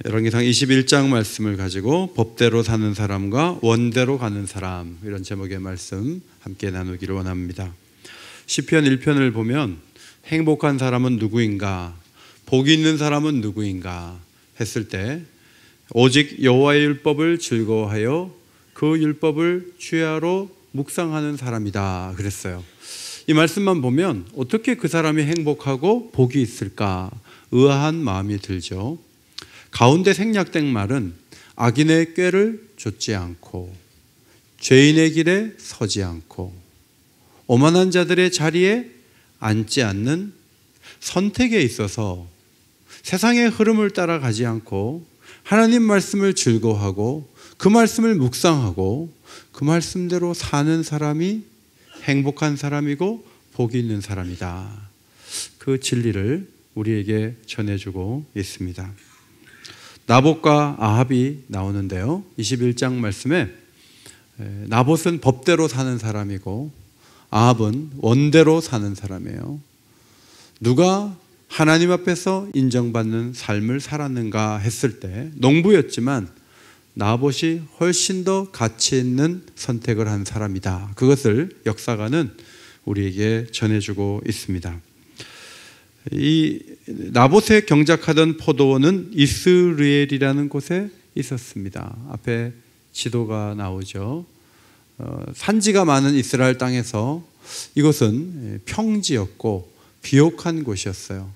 열왕기상 21장 말씀을 가지고 법대로 사는 사람과 원대로 가는 사람, 이런 제목의 말씀 함께 나누기를 원합니다. 시편 1편을 보면 행복한 사람은 누구인가, 복이 있는 사람은 누구인가 했을 때 오직 여호와의 율법을 즐거워하여 그 율법을 주야로 묵상하는 사람이다 그랬어요. 이 말씀만 보면 어떻게 그 사람이 행복하고 복이 있을까 의아한 마음이 들죠. 가운데 생략된 말은 악인의 꾀를 좇지 않고 죄인의 길에 서지 않고 오만한 자들의 자리에 앉지 않는 선택에 있어서 세상의 흐름을 따라가지 않고 하나님 말씀을 즐거워하고 그 말씀을 묵상하고 그 말씀대로 사는 사람이 행복한 사람이고 복이 있는 사람이다. 그 진리를 우리에게 전해주고 있습니다. 나봇과 아합이 나오는데요, 21장 말씀에 나봇은 법대로 사는 사람이고 아합은 원대로 사는 사람이에요. 누가 하나님 앞에서 인정받는 삶을 살았는가 했을 때 농부였지만 나봇이 훨씬 더 가치 있는 선택을 한 사람이다. 그것을 역사가는 우리에게 전해주고 있습니다. 이 나봇에 경작하던 포도원은 이스라엘이라는 곳에 있었습니다. 앞에 지도가 나오죠. 산지가 많은 이스라엘 땅에서 이곳은 평지였고 비옥한 곳이었어요.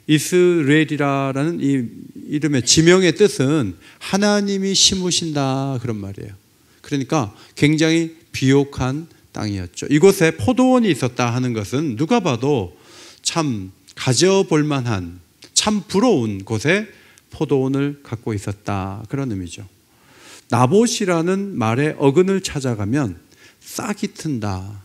이스라엘이라는 이 이름의 지명의 뜻은 하나님이 심으신다 그런 말이에요. 그러니까 굉장히 비옥한 땅이었죠. 이곳에 포도원이 있었다 하는 것은 누가 봐도 참 가져볼 만한, 참 부러운 곳에 포도원을 갖고 있었다 그런 의미죠. 나봇이라는 말의 어근을 찾아가면 싹이 튼다,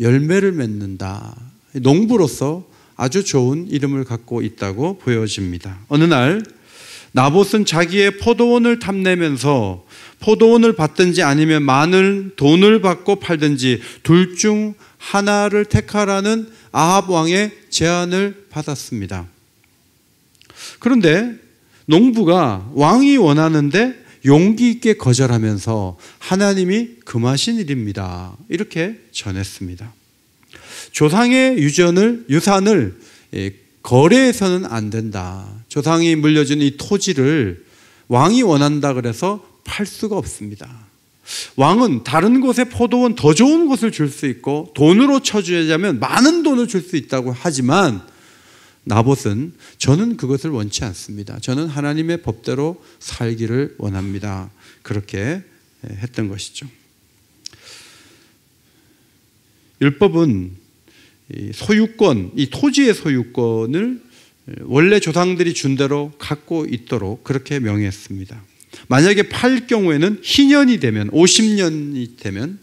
열매를 맺는다, 농부로서 아주 좋은 이름을 갖고 있다고 보여집니다. 어느 날 나봇은 자기의 포도원을 탐내면서 포도원을 받든지 아니면 많은 돈을 받고 팔든지 둘 중 하나를 택하라는 아합 왕의 제안을 받았습니다. 그런데 농부가 왕이 원하는데 용기 있게 거절하면서 하나님이 금하신 일입니다, 이렇게 전했습니다. 조상의 유산을 거래해서는 안 된다. 조상이 물려준 이 토지를 왕이 원한다 그래서 팔 수가 없습니다. 왕은 다른 곳에 포도원 더 좋은 곳을 줄 수 있고 돈으로 쳐주자면 많은 돈을 줄 수 있다고 하지만 나봇은 저는 그것을 원치 않습니다. 저는 하나님의 법대로 살기를 원합니다. 그렇게 했던 것이죠. 율법은 이 소유권, 이 토지의 소유권을 원래 조상들이 준 대로 갖고 있도록 그렇게 명했습니다. 만약에 팔 경우에는 희년이 되면 50년이 되면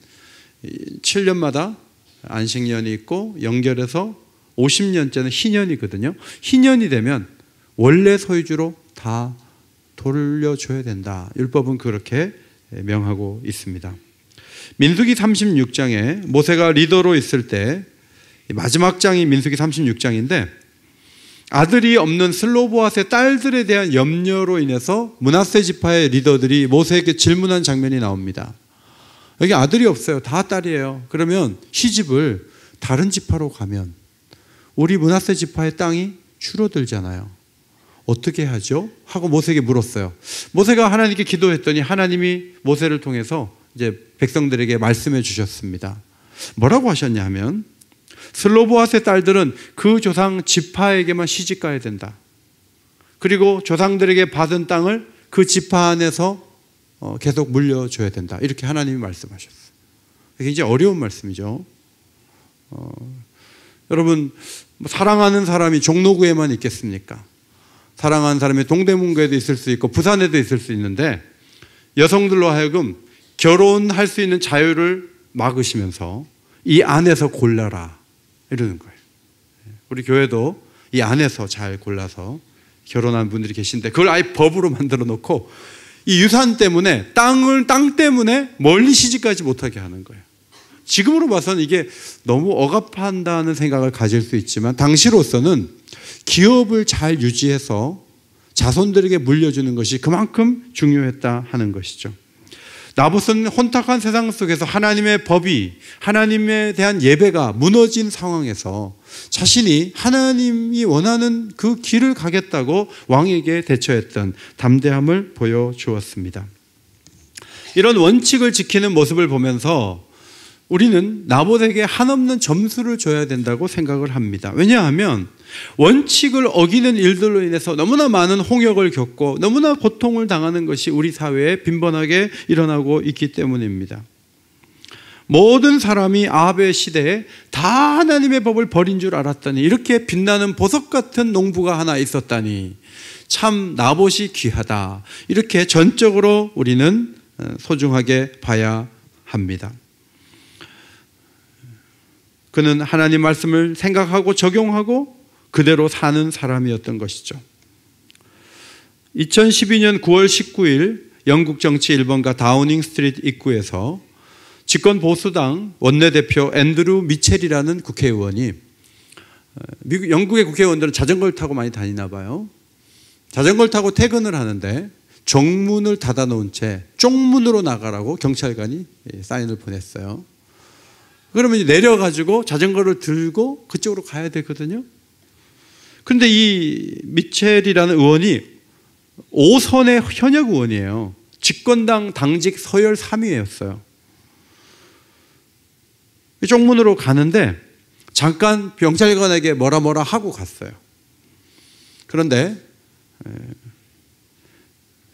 7년마다 안식년이 있고 연결해서 50년째는 희년이거든요. 희년이 되면 원래 소유주로 다 돌려줘야 된다. 율법은 그렇게 명하고 있습니다. 민수기 36장에 모세가 리더로 있을 때 마지막 장이 민수기 36장인데 아들이 없는 슬로보앗의 딸들에 대한 염려로 인해서 므낫세 지파의 리더들이 모세에게 질문한 장면이 나옵니다. 여기 아들이 없어요. 다 딸이에요. 그러면 시집을 다른 지파로 가면 우리 므낫세 지파의 땅이 줄어들잖아요. 어떻게 하죠? 하고 모세에게 물었어요. 모세가 하나님께 기도했더니 하나님이 모세를 통해서 이제 백성들에게 말씀해 주셨습니다. 뭐라고 하셨냐 하면 슬로보앗의 딸들은 그 조상 지파에게만 시집가야 된다. 그리고 조상들에게 받은 땅을 그 지파 안에서 계속 물려줘야 된다. 이렇게 하나님이 말씀하셨어요. 굉장히 어려운 말씀이죠. 여러분, 사랑하는 사람이 종로구에만 있겠습니까? 사랑하는 사람이 동대문구에도 있을 수 있고 부산에도 있을 수 있는데 여성들로 하여금 결혼할 수 있는 자유를 막으시면서 이 안에서 골라라 이러는 거예요. 우리 교회도 이 안에서 잘 골라서 결혼한 분들이 계신데 그걸 아예 법으로 만들어 놓고 이 유산 때문에 땅 때문에 멀리 시집가지 못하게 하는 거예요. 지금으로 봐서는 이게 너무 억압한다는 생각을 가질 수 있지만 당시로서는 기업을 잘 유지해서 자손들에게 물려주는 것이 그만큼 중요했다 하는 것이죠. 나봇은 혼탁한 세상 속에서 하나님의 법이, 하나님에 대한 예배가 무너진 상황에서 자신이 하나님이 원하는 그 길을 가겠다고 왕에게 대처했던 담대함을 보여주었습니다. 이런 원칙을 지키는 모습을 보면서 우리는 나봇에게 한없는 점수를 줘야 된다고 생각을 합니다. 왜냐하면 원칙을 어기는 일들로 인해서 너무나 많은 홍역을 겪고 너무나 고통을 당하는 것이 우리 사회에 빈번하게 일어나고 있기 때문입니다. 모든 사람이 아합의 시대에 다 하나님의 법을 버린 줄 알았더니 이렇게 빛나는 보석 같은 농부가 하나 있었다니 참 나봇이 귀하다. 이렇게 전적으로 우리는 소중하게 봐야 합니다. 그는 하나님 말씀을 생각하고 적용하고 그대로 사는 사람이었던 것이죠. 2012년 9월 19일 영국 정치 1번가 다우닝 스트리트 입구에서 집권 보수당 원내대표 앤드루 미첼이라는 국회의원이, 영국의 국회의원들은 자전거를 타고 많이 다니나 봐요. 자전거를 타고 퇴근을 하는데 정문을 닫아놓은 채 쪽문으로 나가라고 경찰관이 사인을 보냈어요. 그러면 내려가지고 자전거를 들고 그쪽으로 가야 되거든요. 그런데 이 미첼이라는 의원이 5선의 현역 의원이에요. 집권당 당직 서열 3위였어요. 쪽문으로 가는데 잠깐 경찰관에게 뭐라 하고 갔어요. 그런데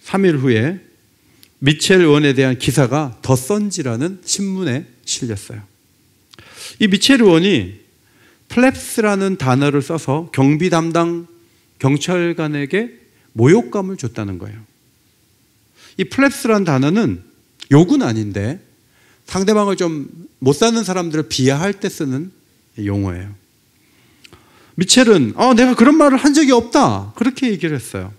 3일 후에 미첼 의원에 대한 기사가 더 선지라는 신문에 실렸어요. 이 미첼 의원이 플랩스라는 단어를 써서 경비 담당 경찰관에게 모욕감을 줬다는 거예요. 이 플랩스라는 단어는 욕은 아닌데 상대방을 좀 못 사는 사람들을 비하할 때 쓰는 용어예요. 미첼은 내가 그런 말을 한 적이 없다 그렇게 얘기를 했어요.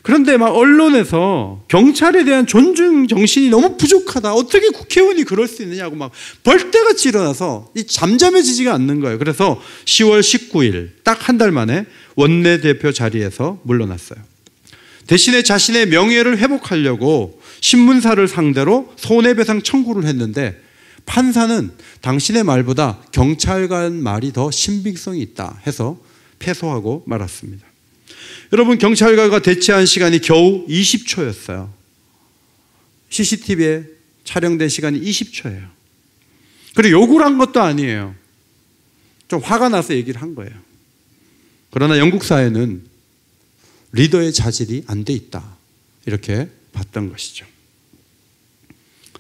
그런데 막 언론에서 경찰에 대한 존중 정신이 너무 부족하다, 어떻게 국회의원이 그럴 수 있느냐고 막 벌떼같이 일어나서 잠잠해지지가 않는 거예요. 그래서 10월 19일 딱 한 달 만에 원내대표 자리에서 물러났어요. 대신에 자신의 명예를 회복하려고 신문사를 상대로 손해배상 청구를 했는데 판사는 당신의 말보다 경찰관 말이 더 신빙성이 있다 해서 패소하고 말았습니다. 여러분, 경찰관과 대치한 시간이 겨우 20초였어요. CCTV에 촬영된 시간이 20초예요. 그리고 욕을 한 것도 아니에요. 좀 화가 나서 얘기를 한 거예요. 그러나 영국 사회는 리더의 자질이 안 돼 있다 이렇게 봤던 것이죠.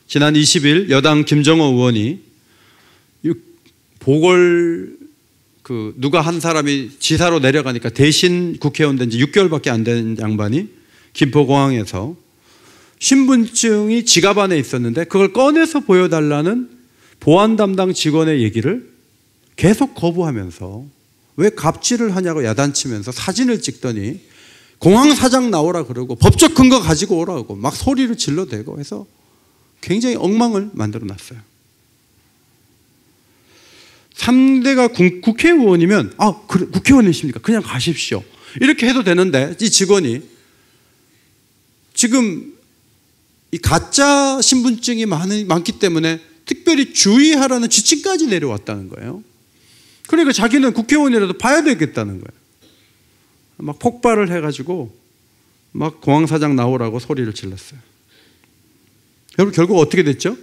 지난 20일 여당 김정호 의원이 보궐 누가 한 사람이 지사로 내려가니까 대신 국회의원 된 지 6개월밖에 안 된 양반이 김포공항에서 신분증이 지갑 안에 있었는데 그걸 꺼내서 보여달라는 보안 담당 직원의 얘기를 계속 거부하면서 왜 갑질을 하냐고 야단치면서 사진을 찍더니 공항사장 나오라 그러고 법적 근거 가지고 오라고 막 소리를 질러대고 해서 굉장히 엉망을 만들어 놨어요. 상대가 국회의원이면 그래, 국회의원이십니까? 그냥 가십시오. 이렇게 해도 되는데 이 직원이 지금 이 가짜 신분증이 많기 때문에 특별히 주의하라는 지침까지 내려왔다는 거예요. 그러니까 자기는 국회의원이라도 봐야 되겠다는 거예요. 막 폭발을 해가지고 막 공항사장 나오라고 소리를 질렀어요. 여러분, 결국 어떻게 됐죠?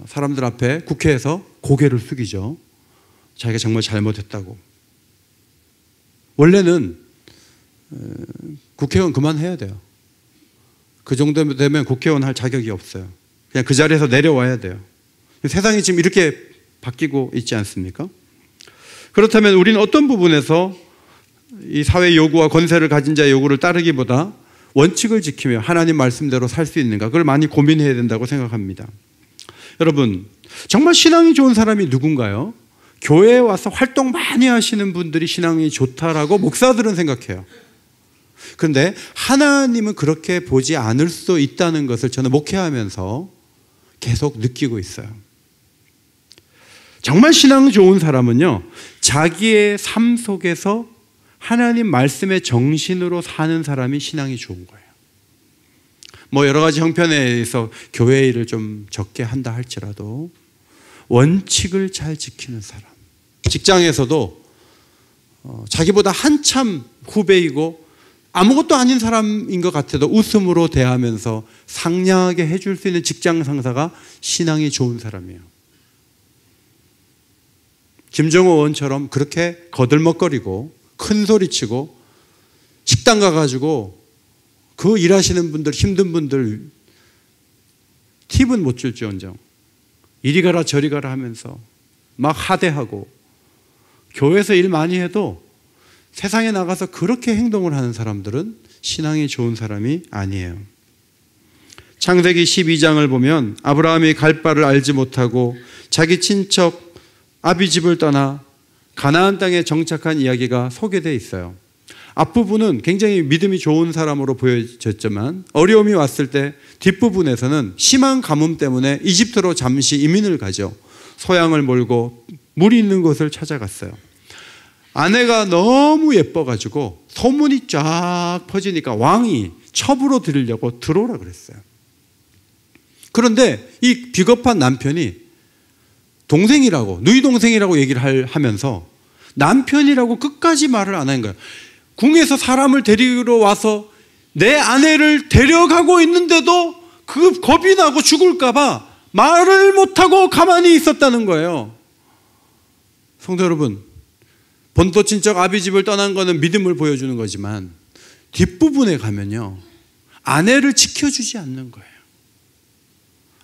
사람들 앞에 국회에서 고개를 숙이죠. 자기가 정말 잘못했다고. 원래는 국회의원 그만해야 돼요. 그 정도 되면 국회의원 할 자격이 없어요. 그냥 그 자리에서 내려와야 돼요. 세상이 지금 이렇게 바뀌고 있지 않습니까? 그렇다면 우리는 어떤 부분에서 이 사회 요구와 권세를 가진 자의 요구를 따르기보다 원칙을 지키며 하나님 말씀대로 살 수 있는가, 그걸 많이 고민해야 된다고 생각합니다. 여러분, 정말 신앙이 좋은 사람이 누군가요? 교회에 와서 활동 많이 하시는 분들이 신앙이 좋다라고 목사들은 생각해요. 그런데 하나님은 그렇게 보지 않을 수도 있다는 것을 저는 목회하면서 계속 느끼고 있어요. 정말 신앙 좋은 사람은요, 자기의 삶 속에서 하나님 말씀의 정신으로 사는 사람이 신앙이 좋은 거예요. 뭐 여러 가지 형편에 의해서 교회 일을 좀 적게 한다 할지라도 원칙을 잘 지키는 사람. 직장에서도 자기보다 한참 후배이고 아무것도 아닌 사람인 것 같아도 웃음으로 대하면서 상냥하게 해줄 수 있는 직장 상사가 신앙이 좋은 사람이에요. 김정호 의원처럼 그렇게 거들먹거리고 큰 소리치고 식당 가가지고 그 일하시는 분들, 힘든 분들 팁은 못 줄지언정 이리 가라 저리 가라 하면서 막 하대하고 교회에서 일 많이 해도 세상에 나가서 그렇게 행동을 하는 사람들은 신앙이 좋은 사람이 아니에요. 창세기 12장을 보면 아브라함이 갈 바를 알지 못하고 자기 친척 아비집을 떠나 가나안 땅에 정착한 이야기가 소개되어 있어요. 앞부분은 굉장히 믿음이 좋은 사람으로 보여졌지만 어려움이 왔을 때 뒷부분에서는 심한 가뭄 때문에 이집트로 잠시 이민을 가죠. 소양을 몰고 물이 있는 곳을 찾아갔어요. 아내가 너무 예뻐가지고 소문이 쫙 퍼지니까 왕이 첩으로 들으려고 들어오라 그랬어요. 그런데 이 비겁한 남편이 동생이라고, 누이 동생이라고 얘기를 하면서 남편이라고 끝까지 말을 안 한 거예요. 궁에서 사람을 데리러 와서 내 아내를 데려가고 있는데도 그 겁이 나고 죽을까봐 말을 못하고 가만히 있었다는 거예요. 성도 여러분, 본토 친척 아비집을 떠난 거는 믿음을 보여주는 거지만 뒷부분에 가면요, 아내를 지켜주지 않는 거예요.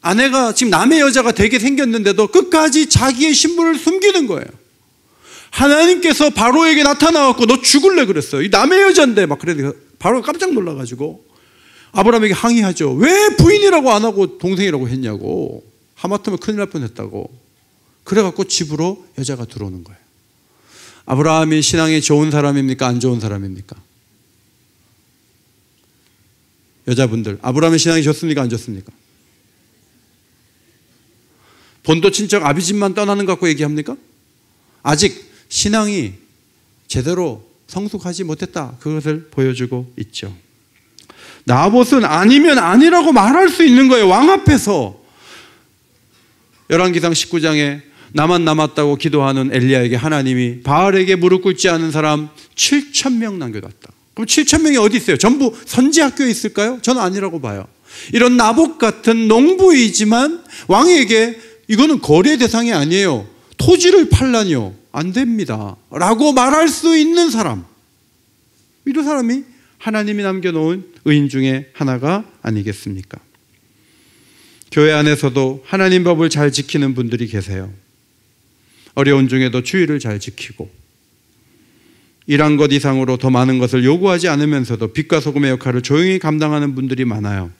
아내가 지금 남의 여자가 되게 생겼는데도 끝까지 자기의 신분을 숨기는 거예요. 하나님께서 바로에게 나타나갖고 너 죽을래 그랬어요. 이 남의 여자인데 막 그래서 바로 깜짝 놀라가지고 아브라함에게 항의하죠. 왜 부인이라고 안 하고 동생이라고 했냐고. 하마터면 큰일 날 뻔했다고. 그래갖고 집으로 여자가 들어오는 거예요. 아브라함이 신앙이 좋은 사람입니까? 안 좋은 사람입니까? 여자분들, 아브라함의 신앙이 좋습니까? 안 좋습니까? 본토 친척 아비집만 떠나는 것 갖고 얘기합니까? 아직 신앙이 제대로 성숙하지 못했다. 그것을 보여주고 있죠. 나봇은 아니면 아니라고 말할 수 있는 거예요. 왕 앞에서. 열왕기상 19장에 나만 남았다고 기도하는 엘리야에게 하나님이 바알에게 무릎 꿇지 않은 사람 7,000명 남겨뒀다. 그럼 7,000명이 어디 있어요? 전부 선지학교에 있을까요? 저는 아니라고 봐요. 이런 나봇 같은 농부이지만 왕에게 이거는 거래 대상이 아니에요. 토지를 팔라니요. 안 됩니다. 라고 말할 수 있는 사람. 이런 사람이 하나님이 남겨놓은 의인 중에 하나가 아니겠습니까? 교회 안에서도 하나님 법을 잘 지키는 분들이 계세요. 어려운 중에도 주의를 잘 지키고 일한 것 이상으로 더 많은 것을 요구하지 않으면서도 빛과 소금의 역할을 조용히 감당하는 분들이 많아요.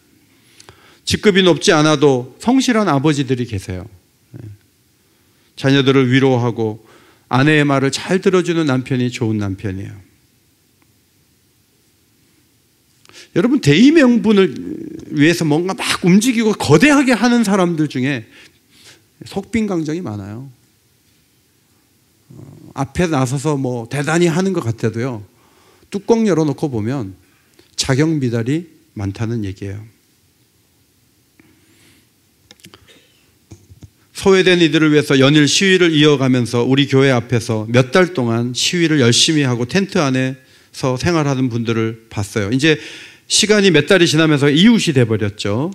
직급이 높지 않아도 성실한 아버지들이 계세요. 자녀들을 위로하고 아내의 말을 잘 들어주는 남편이 좋은 남편이에요. 여러분, 대의 명분을 위해서 뭔가 막 움직이고 거대하게 하는 사람들 중에 속빈강정이 많아요. 앞에 나서서 뭐 대단히 하는 것 같아도요, 뚜껑 열어놓고 보면 자격 미달이 많다는 얘기예요. 소외된 이들을 위해서 연일 시위를 이어가면서 우리 교회 앞에서 몇 달 동안 시위를 열심히 하고 텐트 안에서 생활하는 분들을 봤어요. 이제 시간이 몇 달이 지나면서 이웃이 돼버렸죠.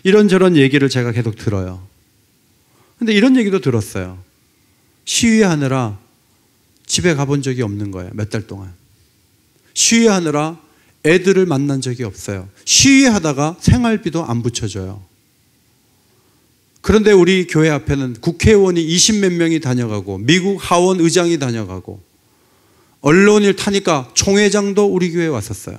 이런저런 얘기를 제가 계속 들어요. 근데 이런 얘기도 들었어요. 시위하느라 집에 가본 적이 없는 거예요. 몇 달 동안. 시위하느라 애들을 만난 적이 없어요. 시위하다가 생활비도 안 붙여줘요. 그런데 우리 교회 앞에는 국회의원이 20몇 명이 다녀가고 미국 하원 의장이 다녀가고 언론일 타니까 총회장도 우리 교회에 왔었어요.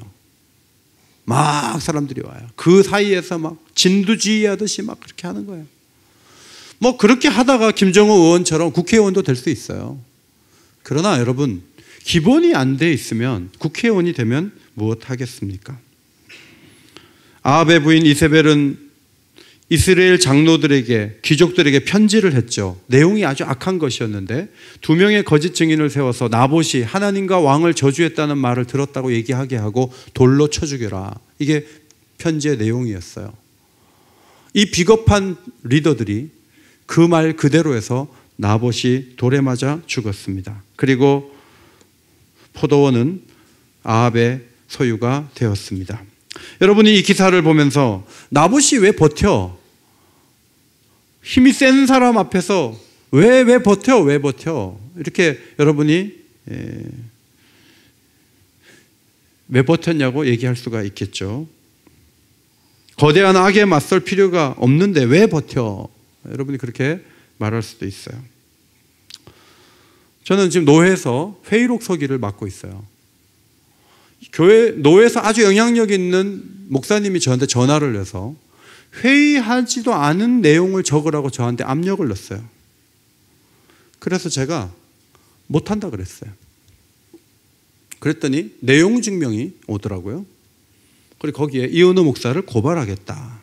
막 사람들이 와요. 그 사이에서 막 진두지휘하듯이 막 그렇게 하는 거예요. 뭐 그렇게 하다가 김정호 의원처럼 국회의원도 될 수 있어요. 그러나 여러분, 기본이 안 돼 있으면 국회의원이 되면 무엇 하겠습니까? 아합의 부인 이세벨은 이스라엘 장로들에게, 귀족들에게 편지를 했죠. 내용이 아주 악한 것이었는데 2명의 거짓 증인을 세워서 나봇이 하나님과 왕을 저주했다는 말을 들었다고 얘기하게 하고 돌로 쳐 죽여라. 이게 편지의 내용이었어요. 이 비겁한 리더들이 그 말 그대로 해서 나봇이 돌에 맞아 죽었습니다. 그리고 포도원은 아합의 소유가 되었습니다. 여러분이 이 기사를 보면서 나봇이 왜 버텨? 힘이 센 사람 앞에서 왜 버텨? 이렇게 여러분이 왜 버텼냐고 얘기할 수가 있겠죠. 거대한 악에 맞설 필요가 없는데 왜 버텨? 여러분이 그렇게 말할 수도 있어요. 저는 지금 노회에서 회의록 서기를 맡고 있어요. 교회 노회에서 아주 영향력 있는 목사님이 저한테 전화를 해서 회의하지도 않은 내용을 적으라고 저한테 압력을 넣었어요. 그래서 제가 못한다 그랬어요. 그랬더니 내용 증명이 오더라고요. 그리고 거기에 이은호 목사를 고발하겠다.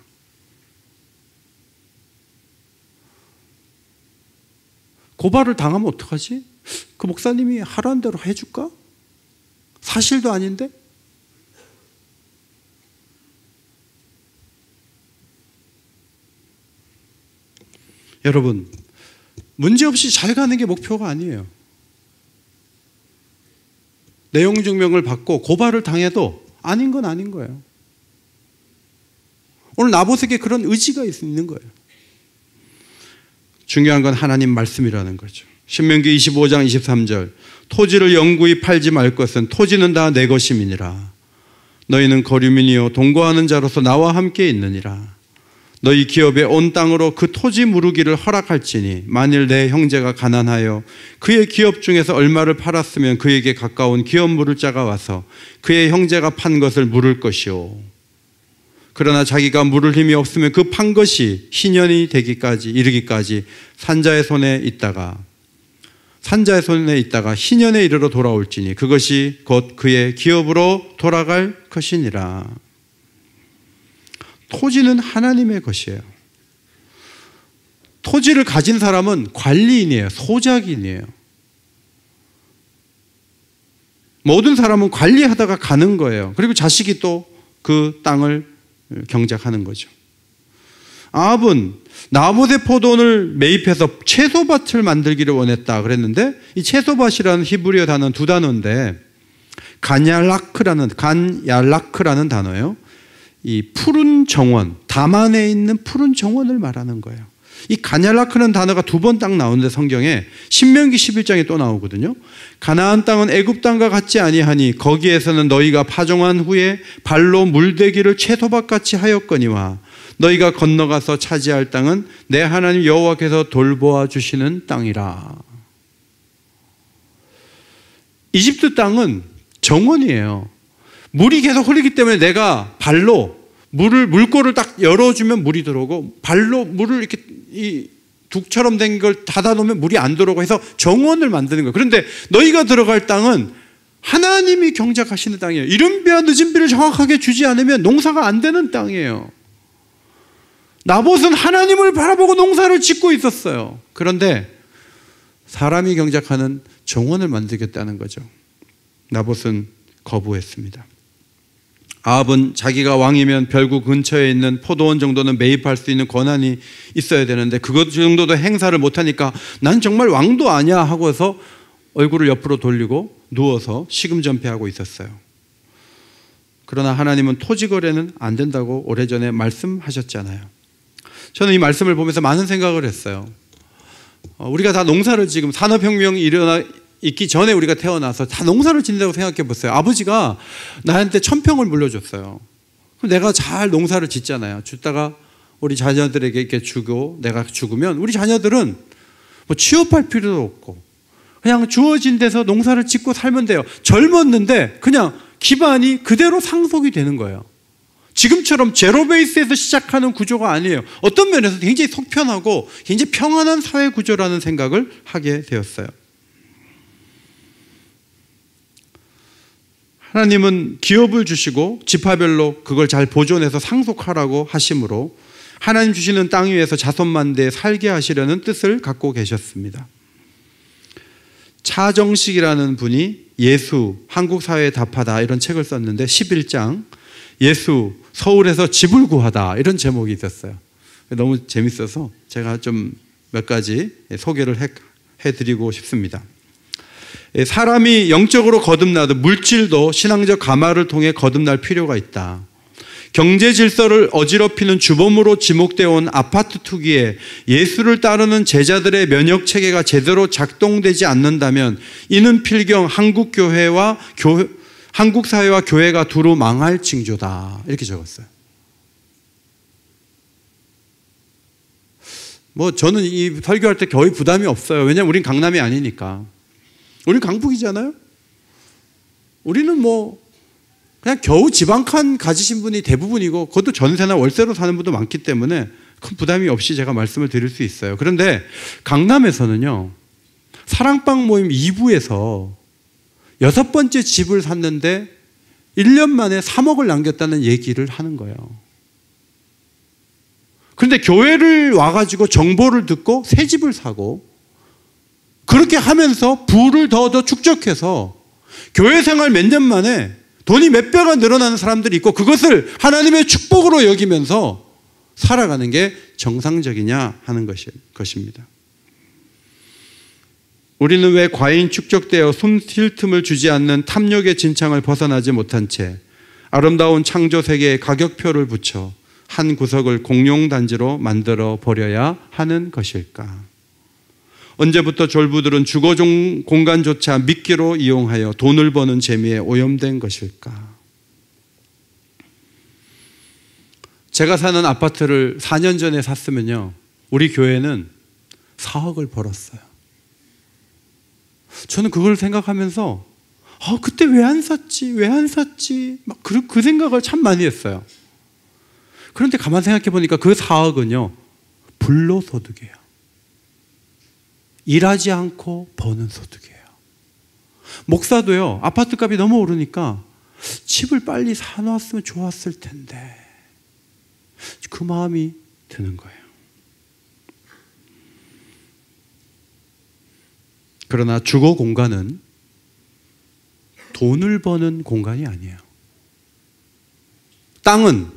고발을 당하면 어떡하지? 그 목사님이 하라는 대로 해줄까? 사실도 아닌데? 여러분, 문제없이 잘 가는 게 목표가 아니에요. 내용 증명을 받고 고발을 당해도 아닌 건 아닌 거예요. 오늘 나봇에게 그런 의지가 있는 거예요. 중요한 건 하나님 말씀이라는 거죠. 신명기 25장 23절 토지를 영구히 팔지 말 것은 토지는 다 내 것임이니라. 너희는 거류민이요 동거하는 자로서 나와 함께 있느니라. 너희 기업에 온 땅으로 그 토지 무르기를 허락할지니 만일 내 형제가 가난하여 그의 기업 중에서 얼마를 팔았으면 그에게 가까운 기업 물을 자가 와서 그의 형제가 판 것을 물을 것이요. 그러나 자기가 물을 힘이 없으면 그 판 것이 희년이 이르기까지 산자의 손에 있다가 희년에 이르러 돌아올지니 그것이 곧 그의 기업으로 돌아갈 것이니라. 토지는 하나님의 것이에요. 토지를 가진 사람은 관리인이에요. 소작인이에요. 모든 사람은 관리하다가 가는 거예요. 그리고 자식이 또 그 땅을 경작하는 거죠. 아합은 나봇의 포도원을 매입해서 채소밭을 만들기를 원했다 그랬는데 이 채소밭이라는 히브리어 단어는 두 단어인데 간얄라크라는 단어예요. 이 푸른 정원, 다만에 있는 푸른 정원을 말하는 거예요. 이 간얄라크라는 단어가 2번 딱 나오는데 성경에 신명기 11장에 또 나오거든요. 가나안 땅은 애굽 땅과 같지 아니하니 거기에서는 너희가 파종한 후에 발로 물대기를 채소밭같이 하였거니와 너희가 건너가서 차지할 땅은 내 하나님 여호와께서 돌보아 주시는 땅이라. 이집트 땅은 정원이에요. 물이 계속 흐르기 때문에 내가 발로 물골을 딱 열어주면 물이 들어오고 발로 물을 이렇게 이 둑처럼 된 걸 닫아놓으면 물이 안 들어오고 해서 정원을 만드는 거예요. 그런데 너희가 들어갈 땅은 하나님이 경작하시는 땅이에요. 이른 비와 늦은 비를 정확하게 주지 않으면 농사가 안 되는 땅이에요. 나봇은 하나님을 바라보고 농사를 짓고 있었어요. 그런데 사람이 경작하는 정원을 만들겠다는 거죠. 나봇은 거부했습니다. 아합은 자기가 왕이면 별구 근처에 있는 포도원 정도는 매입할 수 있는 권한이 있어야 되는데 그것 정도도 행사를 못하니까 난 정말 왕도 아니야 하고서 얼굴을 옆으로 돌리고 누워서 시금전폐하고 있었어요. 그러나 하나님은 토지 거래는 안 된다고 오래전에 말씀하셨잖아요. 저는 이 말씀을 보면서 많은 생각을 했어요. 우리가 다 농사를 지금 산업혁명이 있기 전에 우리가 태어나서 다 농사를 짓는다고 생각해 보세요. 아버지가 나한테 1000평을 물려줬어요. 그럼 내가 잘 농사를 짓잖아요. 짓다가 우리 자녀들에게 이렇게 주고 내가 죽으면 우리 자녀들은 뭐 취업할 필요도 없고 그냥 주어진 데서 농사를 짓고 살면 돼요. 젊었는데 그냥 기반이 그대로 상속이 되는 거예요. 지금처럼 제로 베이스에서 시작하는 구조가 아니에요. 어떤 면에서 굉장히 속편하고 굉장히 평안한 사회 구조라는 생각을 하게 되었어요. 하나님은 기업을 주시고 지파별로 그걸 잘 보존해서 상속하라고 하심으로 하나님 주시는 땅 위에서 자손만대 살게 하시려는 뜻을 갖고 계셨습니다. 차정식이라는 분이 예수 한국 사회에 답하다 이런 책을 썼는데 11장 예수 서울에서 집을 구하다 이런 제목이 있었어요. 너무 재밌어서 제가 좀 몇 가지 소개를 해드리고 싶습니다. 사람이 영적으로 거듭나도 물질도 신앙적 감화를 통해 거듭날 필요가 있다. 경제 질서를 어지럽히는 주범으로 지목되어 온 아파트 투기에 예수를 따르는 제자들의 면역 체계가 제대로 작동되지 않는다면 이는 필경 한국 사회와 교회가 두루 망할 징조다. 이렇게 적었어요. 저는 이 설교할 때 거의 부담이 없어요. 왜냐하면 우린 강남이 아니니까. 우린 강북이잖아요. 우리는 그냥 겨우 지방칸 가지신 분이 대부분이고 그것도 전세나 월세로 사는 분도 많기 때문에 큰 부담이 없이 제가 말씀을 드릴 수 있어요. 그런데 강남에서는요, 사랑방 모임 2부에서 6번째 집을 샀는데 1년 만에 3억을 남겼다는 얘기를 하는 거예요. 그런데 교회를 와가지고 정보를 듣고 새 집을 사고 그렇게 하면서 부를 더 축적해서 교회 생활 몇 년 만에 돈이 몇 배가 늘어나는 사람들이 있고 그것을 하나님의 축복으로 여기면서 살아가는 게 정상적이냐 하는 것입니다. 우리는 왜 과잉 축적되어 숨 쉴 틈을 주지 않는 탐욕의 진창을 벗어나지 못한 채 아름다운 창조 세계에 가격표를 붙여 한 구석을 공용단지로 만들어 버려야 하는 것일까? 언제부터 졸부들은 주거 공간조차 미끼로 이용하여 돈을 버는 재미에 오염된 것일까? 제가 사는 아파트를 4년 전에 샀으면요, 우리 교회는 4억을 벌었어요. 저는 그걸 생각하면서 그때 왜 안 샀지? 막 그 생각을 참 많이 했어요. 그런데 가만 생각해 보니까 그 4억은요, 불로소득이에요. 일하지 않고 버는 소득이에요. 목사도요, 아파트 값이 너무 오르니까 집을 빨리 사놓았으면 좋았을 텐데 그 마음이 드는 거예요. 그러나 주거 공간은 돈을 버는 공간이 아니에요. 땅은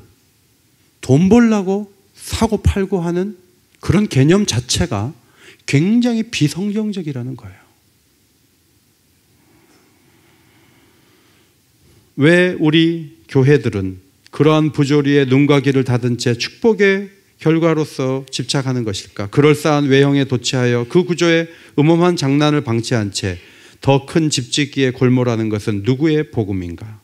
돈 벌려고 사고 팔고 하는 그런 개념 자체가 굉장히 비성경적이라는 거예요. 왜 우리 교회들은 그러한 부조리에 눈과 귀를 닫은 채 축복의 결과로서 집착하는 것일까? 그럴싸한 외형에 도취하여 그 구조에 음험한 장난을 방치한 채 더 큰 집 짓기에 골몰하는 것은 누구의 복음인가?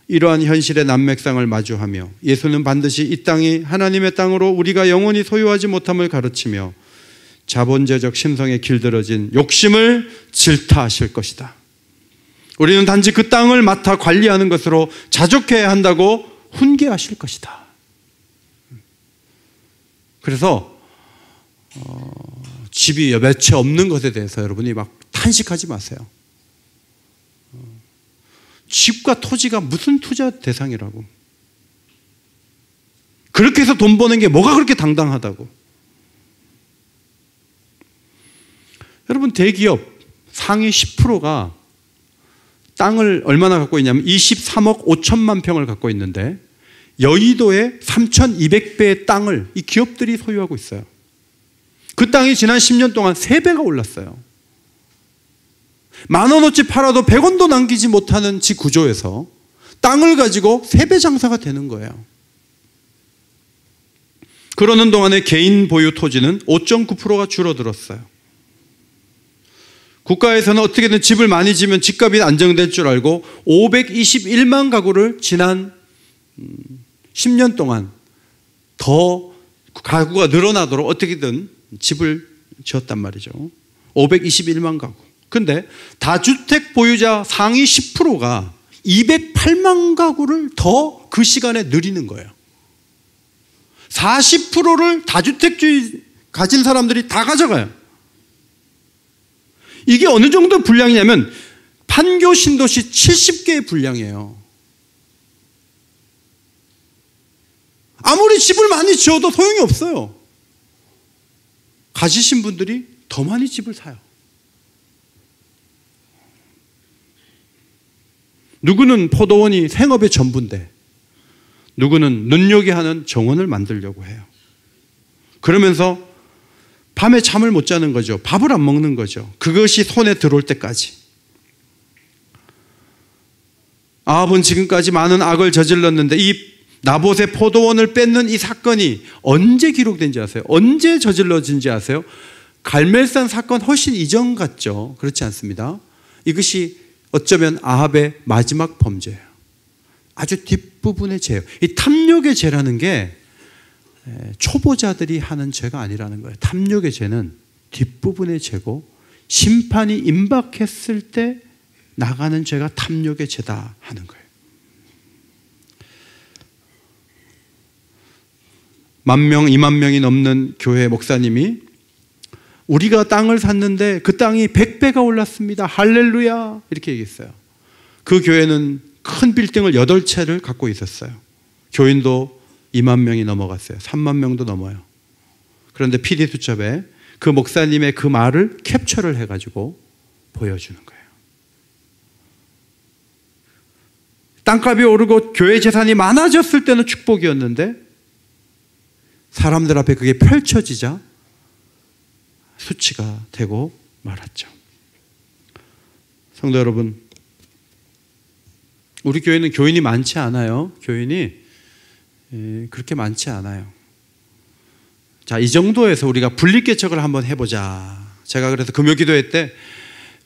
이러한 현실의 난맥상을 마주하며 예수는 반드시 이 땅이 하나님의 땅으로 우리가 영원히 소유하지 못함을 가르치며 자본주의적 심성에 길들어진 욕심을 질타하실 것이다. 우리는 단지 그 땅을 맡아 관리하는 것으로 자족해야 한다고 훈계하실 것이다. 그래서 집이 몇 채 없는 것에 대해서 여러분이 막 탄식하지 마세요. 집과 토지가 무슨 투자 대상이라고. 그렇게 해서 돈 버는 게 뭐가 그렇게 당당하다고. 여러분, 대기업 상위 10%가 땅을 얼마나 갖고 있냐면 23억 5천만 평을 갖고 있는데 여의도에 3,200배의 땅을 이 기업들이 소유하고 있어요. 그 땅이 지난 10년 동안 3배가 올랐어요. 10,000원어치 팔아도 100원도 남기지 못하는 지 구조에서 땅을 가지고 3배 장사가 되는 거예요. 그러는 동안에 개인 보유 토지는 5.9%가 줄어들었어요. 국가에서는 어떻게든 집을 많이 지면 집값이 안정될 줄 알고 521만 가구를 지난 10년 동안 더 가구가 늘어나도록 어떻게든 집을 지었단 말이죠. 521만 가구. 근데 다주택 보유자 상위 10%가 208만 가구를 더 그 시간에 늘리는 거예요. 40%를 다주택주의 가진 사람들이 다 가져가요. 이게 어느 정도 분량이냐면 판교 신도시 70개의 분량이에요. 아무리 집을 많이 지어도 소용이 없어요. 가지신 분들이 더 많이 집을 사요. 누구는 포도원이 생업의 전부인데 누구는 눈요기 하는 정원을 만들려고 해요. 그러면서 밤에 잠을 못 자는 거죠. 밥을 안 먹는 거죠. 그것이 손에 들어올 때까지. 아합은 지금까지 많은 악을 저질렀는데 이 나봇의 포도원을 뺏는 이 사건이 언제 기록된지 아세요? 언제 저질러진지 아세요? 갈멜산 사건 훨씬 이전 같죠. 그렇지 않습니다. 이것이 어쩌면 아합의 마지막 범죄예요. 아주 뒷부분의 죄예요. 이 탐욕의 죄라는 게 초보자들이 하는 죄가 아니라는 거예요. 탐욕의 죄는 뒷부분의 죄고 심판이 임박했을 때 나가는 죄가 탐욕의 죄다 하는 거예요. 10,000명, 20,000명이 넘는 교회 목사님이 우리가 땅을 샀는데 그 땅이 100배가 올랐습니다. 할렐루야 이렇게 얘기했어요. 그 교회는 큰 빌딩을 8채를 갖고 있었어요. 교인도 20,000명이 넘어갔어요. 30,000명도 넘어요. 그런데 PD수첩에 그 목사님의 그 말을 캡처를 해가지고 보여주는 거예요. 땅값이 오르고 교회 재산이 많아졌을 때는 축복이었는데 사람들 앞에 그게 펼쳐지자 수치가 되고 말았죠. 성도 여러분, 우리 교회는 교인이 많지 않아요. 교인이 그렇게 많지 않아요. 자, 이 정도에서 우리가 분리개척을 한번 해보자. 제가 그래서 금요기도회 때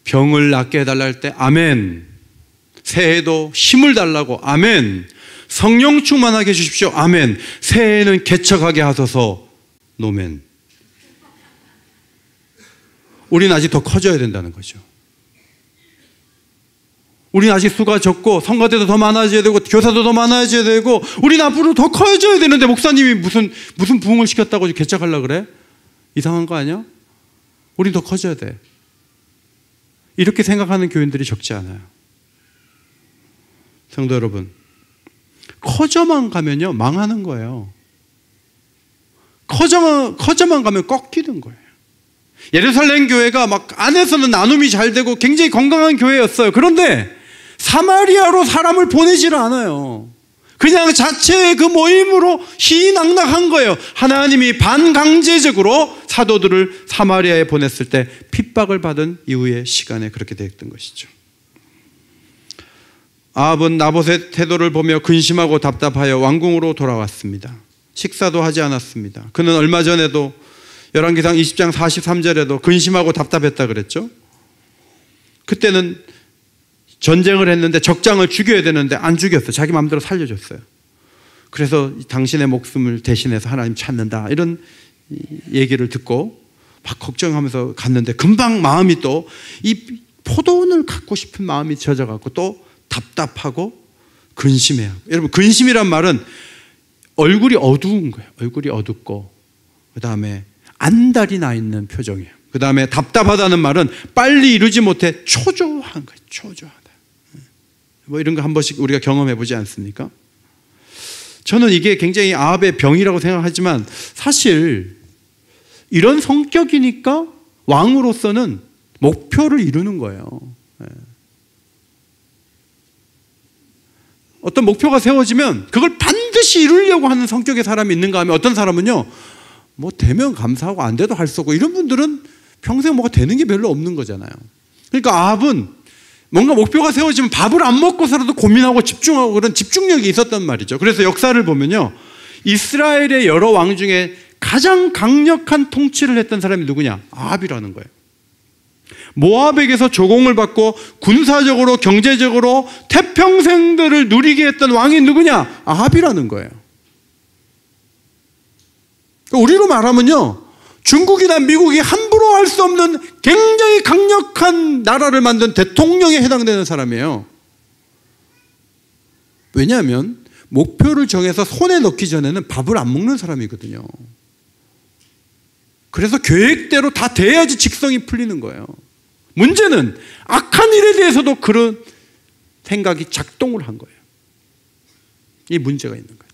병을 낫게 해달라 할 때 아멘, 새해에도 힘을 달라고 아멘, 성령 충만하게 해주십시오 아멘, 새해에는 개척하게 하소서 노멘. 우리는 아직 더 커져야 된다는 거죠. 우리는 아직 수가 적고 성가대도 더 많아져야 되고 교사도 더 많아져야 되고 우리는 앞으로 더 커져야 되는데 목사님이 무슨 부흥을 시켰다고 개척하려고 그래? 이상한 거 아니야? 우린 더 커져야 돼. 이렇게 생각하는 교인들이 적지 않아요. 성도 여러분, 커져만 가면요 망하는 거예요. 커져만 가면 꺾이는 거예요. 예루살렘 교회가 막 안에서는 나눔이 잘 되고 굉장히 건강한 교회였어요. 그런데 사마리아로 사람을 보내지를 않아요. 그냥 자체의 그 모임으로 희낙낙한 거예요. 하나님이 반강제적으로 사도들을 사마리아에 보냈을 때 핍박을 받은 이후의 시간에 그렇게 됐던 것이죠. 아합은 나봇의 태도를 보며 근심하고 답답하여 왕궁으로 돌아왔습니다. 식사도 하지 않았습니다. 그는 얼마 전에도 열왕기상 20장 43절에도 근심하고 답답했다 그랬죠. 그때는 전쟁을 했는데 적장을 죽여야 되는데 안 죽였어요. 자기 마음대로 살려줬어요. 그래서 당신의 목숨을 대신해서 하나님 찾는다 이런 얘기를 듣고 막 걱정하면서 갔는데 금방 마음이 또 이 포도원을 갖고 싶은 마음이 젖어갖고 또 답답하고 근심해요. 여러분, 근심이란 말은 얼굴이 어두운 거예요. 얼굴이 어둡고 그 다음에 안달이 나 있는 표정이에요. 그 다음에 답답하다는 말은 빨리 이루지 못해 초조한 거예요. 초조하다. 뭐 이런 거 한 번씩 우리가 경험해 보지 않습니까? 저는 이게 굉장히 아합의 병이라고 생각하지만 사실 이런 성격이니까 왕으로서는 목표를 이루는 거예요. 어떤 목표가 세워지면 그걸 반드시 이루려고 하는 성격의 사람이 있는가 하면 어떤 사람은요 뭐 되면 감사하고 안 돼도 할 수 없고 이런 분들은 평생 뭐가 되는 게 별로 없는 거잖아요. 그러니까 아합은 뭔가 목표가 세워지면 밥을 안 먹고서라도 고민하고 집중하고 그런 집중력이 있었단 말이죠. 그래서 역사를 보면요 이스라엘의 여러 왕 중에 가장 강력한 통치를 했던 사람이 누구냐? 아합이라는 거예요. 모압에게서 조공을 받고 군사적으로 경제적으로 태평생들을 누리게 했던 왕이 누구냐? 아합이라는 거예요. 우리로 말하면요 중국이나 미국이 함부로 할 수 없는 굉장히 강력한 나라를 만든 대통령에 해당되는 사람이에요. 왜냐하면 목표를 정해서 손에 넣기 전에는 밥을 안 먹는 사람이거든요. 그래서 계획대로 다 돼야지 직성이 풀리는 거예요. 문제는 악한 일에 대해서도 그런 생각이 작동을 한 거예요. 이 문제가 있는 거예요.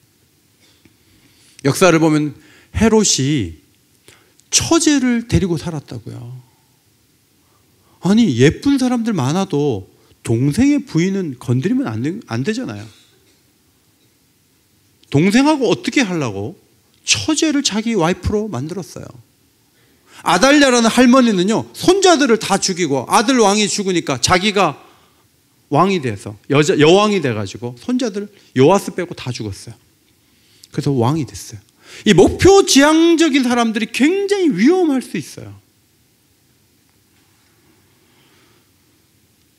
역사를 보면 헤롯이 처제를 데리고 살았다고요. 아니, 예쁜 사람들 많아도 동생의 부인은 건드리면 안 되잖아요. 동생하고 어떻게 하려고 처제를 자기 와이프로 만들었어요. 아달랴라는 할머니는요, 손자들을 다 죽이고 아들 왕이 죽으니까 자기가 왕이 돼서 여왕이 돼가지고 손자들 요아스 빼고 다 죽었어요. 그래서 왕이 됐어요. 이 목표 지향적인 사람들이 굉장히 위험할 수 있어요.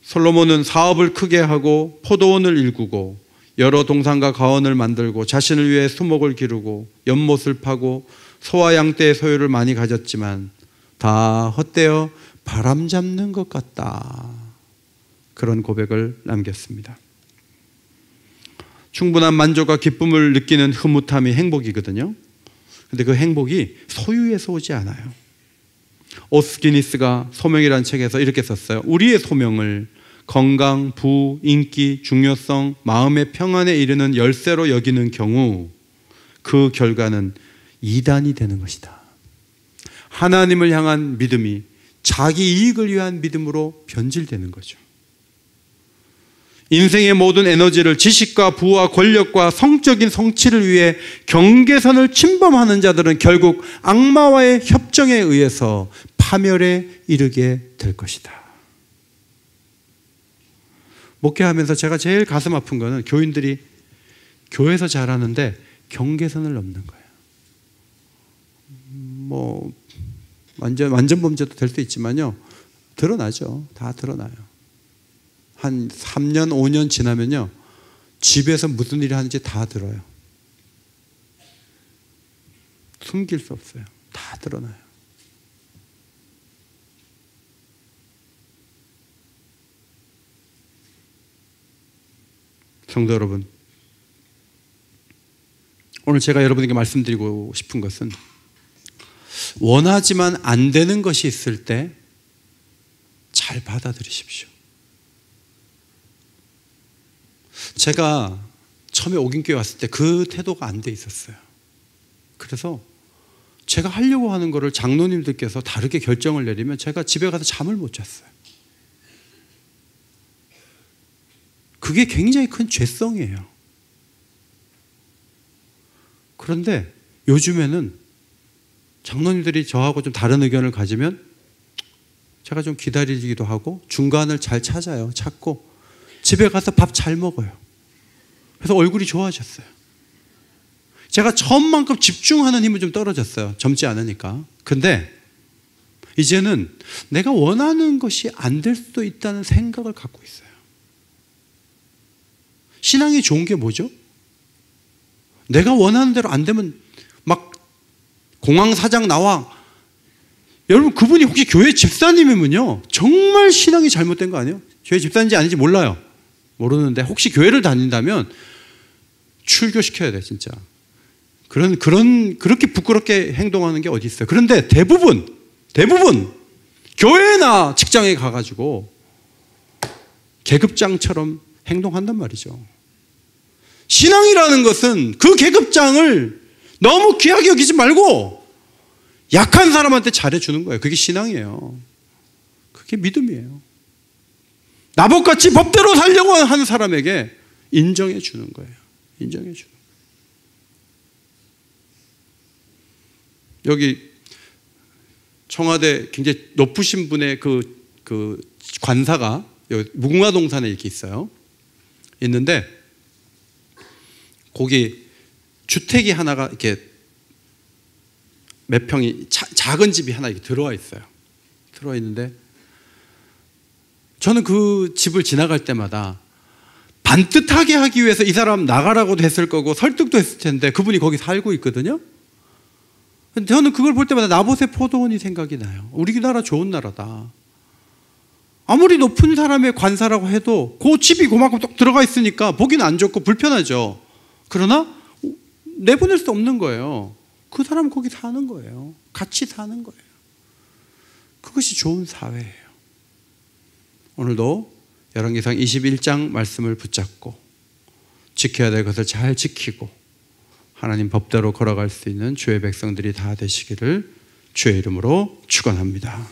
솔로몬은 사업을 크게 하고 포도원을 일구고 여러 동산과 가원을 만들고 자신을 위해 수목을 기르고 연못을 파고 소와 양떼의 소유를 많이 가졌지만 다 헛되어 바람 잡는 것 같다. 그런 고백을 남겼습니다. 충분한 만족과 기쁨을 느끼는 흐뭇함이 행복이거든요. 근데 그 행복이 소유에서 오지 않아요. 오스기니스가 소명이라는 책에서 이렇게 썼어요. 우리의 소명을 건강, 부, 인기, 중요성, 마음의 평안에 이르는 열쇠로 여기는 경우 그 결과는 이단이 되는 것이다. 하나님을 향한 믿음이 자기 이익을 위한 믿음으로 변질되는 거죠. 인생의 모든 에너지를 지식과 부와 권력과 성적인 성취를 위해 경계선을 침범하는 자들은 결국 악마와의 협정에 의해서 파멸에 이르게 될 것이다. 목회하면서 제가 제일 가슴 아픈 거는 교인들이 교회에서 잘하는데 경계선을 넘는 거예요. 뭐 완전 범죄도 될 수 있지만요, 드러나죠. 다 드러나요. 한 3년, 5년 지나면요, 집에서 무슨 일을 하는지 다 들어요. 숨길 수 없어요. 다 드러나요. 성도 여러분, 오늘 제가 여러분에게 말씀드리고 싶은 것은 원하지만 안 되는 것이 있을 때 잘 받아들이십시오. 제가 처음에 오긴교회 왔을 때 그 태도가 안 돼 있었어요. 그래서 제가 하려고 하는 거를 장로님들께서 다르게 결정을 내리면 제가 집에 가서 잠을 못 잤어요. 그게 굉장히 큰 죄성이에요. 그런데 요즘에는 장로님들이 저하고 좀 다른 의견을 가지면 제가 좀 기다리기도 하고 중간을 잘 찾고 집에 가서 밥 잘 먹어요. 그래서 얼굴이 좋아졌어요. 제가 처음만큼 집중하는 힘은 좀 떨어졌어요. 젊지 않으니까. 근데 이제는 내가 원하는 것이 안 될 수도 있다는 생각을 갖고 있어요. 신앙이 좋은 게 뭐죠? 내가 원하는 대로 안 되면 막 공황사장 나와. 여러분, 그분이 혹시 교회 집사님이면요, 정말 신앙이 잘못된 거 아니에요? 교회 집사인지 아닌지 몰라요. 모르는데 혹시 교회를 다닌다면 출교시켜야 돼, 진짜. 그렇게 부끄럽게 행동하는 게 어디 있어요? 그런데 대부분 교회나 직장에 가가지고 계급장처럼 행동한단 말이죠. 신앙이라는 것은 그 계급장을 너무 귀하게 여기지 말고 약한 사람한테 잘해주는 거예요. 그게 신앙이에요. 그게 믿음이에요. 나봇같이 법대로 살려고 하는 사람에게 인정해 주는 거예요. 인정해 주는 거예요. 여기 청와대 굉장히 높으신 분의 그 관사가 여기 무궁화동산에 이렇게 있어요. 있는데 거기 주택이 하나가 이렇게 몇 평이 작은 집이 하나 이렇게 들어와 있어요. 들어와 있는데 저는 그 집을 지나갈 때마다 반듯하게 하기 위해서 이 사람 나가라고도 했을 거고 설득도 했을 텐데 그분이 거기 살고 있거든요. 저는 그걸 볼 때마다 나봇의 포도원이 생각이 나요. 우리나라 좋은 나라다. 아무리 높은 사람의 관사라고 해도 그 집이 그만큼 딱 들어가 있으니까 보기는 안 좋고 불편하죠. 그러나 내보낼 수 없는 거예요. 그 사람은 거기 사는 거예요. 같이 사는 거예요. 그것이 좋은 사회예요. 오늘도 열왕기상 21장 말씀을 붙잡고 지켜야 될 것을 잘 지키고 하나님 법대로 걸어갈 수 있는 주의 백성들이 다 되시기를 주의 이름으로 축원합니다.